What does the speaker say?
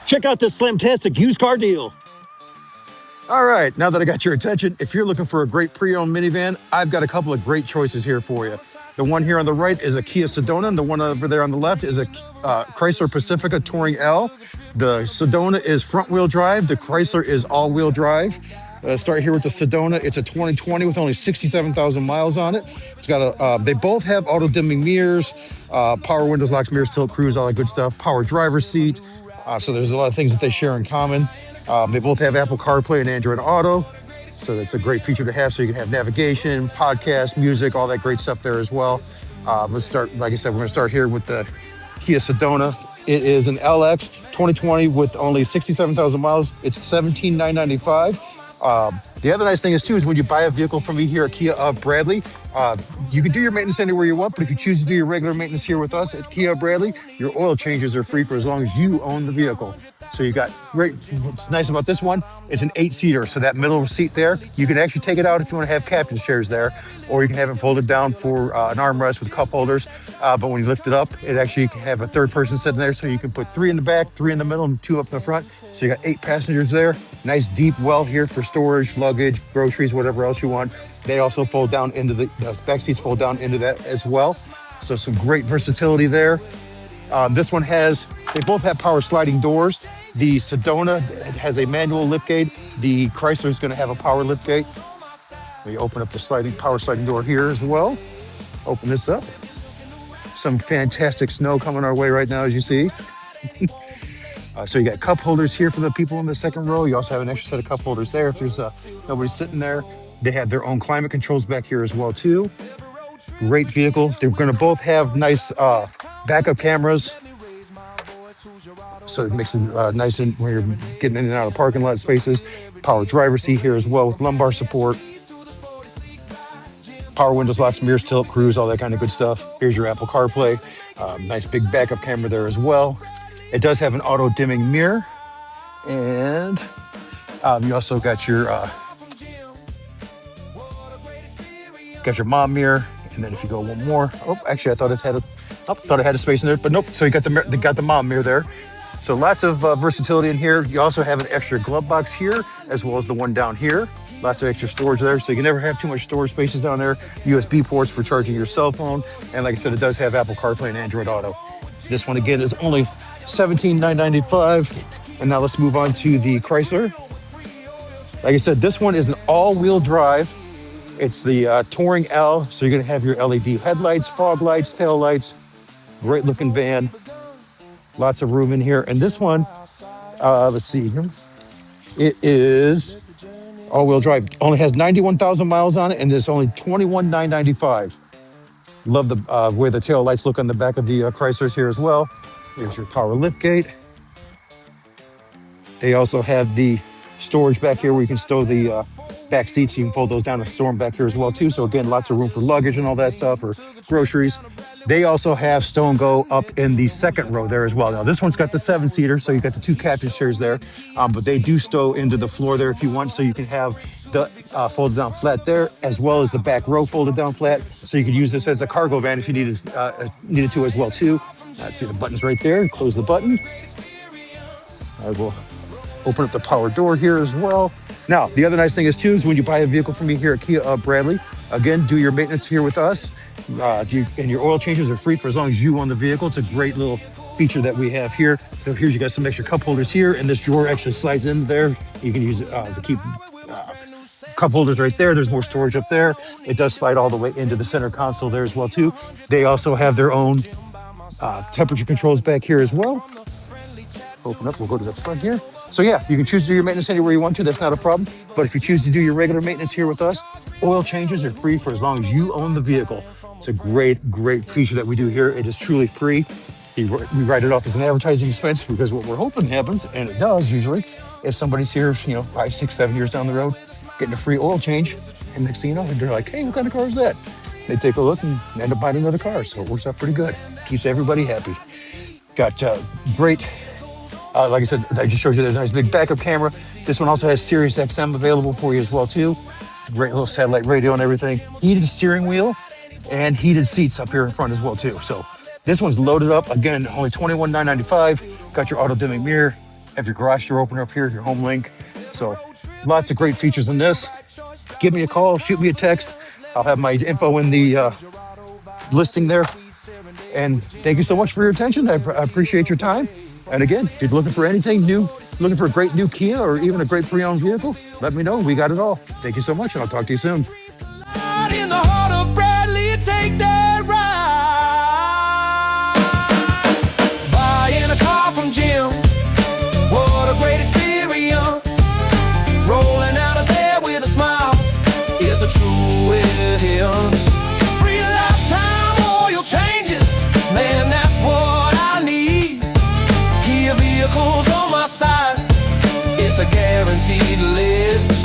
Check out this slamtastic used car deal. All right, now that I got your attention, if you're looking for a great pre-owned minivan, I've got a couple of great choices here for you. The one here on the right is a Kia Sedona, and the one over there on the left is a Chrysler Pacifica Touring L. The Sedona is front-wheel drive. The Chrysler is all-wheel drive. Start here with the Sedona. It's a 2020 with only 67,000 miles on it. It's got they both have auto-dimming mirrors, power windows, locks, mirrors, tilt, cruise, all that good stuff. Power driver's seat. So there's a lot of things that they share in common. They both have Apple CarPlay and Android Auto. So that's a great feature to have. So you can have navigation, podcast, music, all that great stuff there as well. Let's start, like I said, we're going to start here with the Kia Sedona. It is an LX 2020 with only 67,000 miles. It's $17,995. The other nice thing is too is when you buy a vehicle from me here at Kia of Bradley, you can do your maintenance anywhere you want, but if you choose to do your regular maintenance here with us at Kia of Bradley, your oil changes are free for as long as you own the vehicle. So you got great. What's nice about this one, it's an 8-seater. So that middle seat there, you can actually take it out if you want to have captain's chairs there, or you can have it folded down for an armrest with cup holders. But when you lift it up, it actually can have a third person sitting there. So you can put 3 in the back, 3 in the middle, and 2 up in the front. So you got 8 passengers there. Nice deep well here for storage, luggage, groceries, whatever else you want. They also fold down into the back seats, fold down into that as well. So some great versatility there. This one they both have power sliding doors. The Sedona has a manual liftgate. The Chrysler is going to have a power liftgate. We open up the power sliding door here as well. Open this up. Some fantastic snow coming our way right now, as you see. So you got cup holders here for the people in the second row. You also have an extra set of cup holders there if there's nobody sitting there. They have their own climate controls back here as well too. Great vehicle. They're going to both have nice backup cameras. So it makes it nice when you're getting in and out of parking lot spaces. Power driver's seat here as well with lumbar support. Power windows, locks, mirrors, tilt, cruise, all that kind of good stuff. Here's your Apple CarPlay. Nice big backup camera there as well. It does have an auto dimming mirror. And you also got your mom mirror. And then if you go one more, actually I thought it had a space in there, but nope. So you got the mom mirror there. So lots of versatility in here. You also have an extra glove box here, as well as the one down here. Lots of extra storage there, so you can never have too much storage spaces down there. USB ports for charging your cell phone. And like I said, it does have Apple CarPlay and Android Auto. This one, again, is only $17,995. And now let's move on to the Chrysler. Like I said, this one is an all-wheel drive. It's the Touring L, so you're going to have your LED headlights, fog lights, tail lights. Great looking van. Lots of room in here. And this one, let's see here. It is all-wheel drive. Only has 91,000 miles on it, and it's only $21,995. Love the way the tail lights look on the back of the Chryslers here as well. Here's your power liftgate. They also have the storage back here where you can stow the back seats. You can fold those down and store them back here as well too. So again, lots of room for luggage and all that stuff, or groceries. They also have stow and go up in the second row there as well. Now this one's got the 7-seater, so you got the 2 captain's chairs there, but they do stow into the floor there if you want. So you can have the folded down flat there, as well as the back row folded down flat. So you could use this as a cargo van if you needed to as well too. See the buttons right there. Close the button. I will open up the power door here as well. Now, the other nice thing is too, is when you buy a vehicle from me here at Kia of Bradley, again, do your maintenance here with us. And your oil changes are free for as long as you own the vehicle. It's a great little feature that we have here. So here's you got some extra cup holders here, and this drawer actually slides in there. You can use it to keep cup holders right there. There's more storage up there. It does slide all the way into the center console there as well too. They also have their own temperature controls back here as well. Open up, we'll go to the front here. So yeah, you can choose to do your maintenance anywhere you want to. That's not a problem. But if you choose to do your regular maintenance here with us, oil changes are free for as long as you own the vehicle. It's a great, great feature that we do here. It is truly free. We write it off as an advertising expense because what we're hoping happens, and it does usually, is somebody's here, 5, 6, 7 years down the road, getting a free oil change. And next thing you know, they're like, hey, what kind of car is that? They take a look and end up buying another car. So it works out pretty good. Keeps everybody happy. Got great, like I said, I just showed you the nice big backup camera. This one also has Sirius XM available for you as well too. Great little satellite radio and everything. Heated steering wheel and heated seats up here in front as well too. So this one's loaded up. Again, only $21,995. Got your auto dimming mirror. Have your garage door opener up here, your home link. So lots of great features in this. Give me a call, shoot me a text. I'll have my info in the listing there. And thank you so much for your attention. I appreciate your time. And again, if you're looking for anything new, looking for a great new Kia or even a great pre-owned vehicle, let me know. We got it all. Thank you so much, and I'll talk to you soon. In the heart of Bradley, take that ride. Buying a car from Jim, what a great experience. Rolling out of there with a smile, it's a true experience. Free lifetime oil changes, man, that's what I need. Kia vehicles on my side, it's a guaranteed live.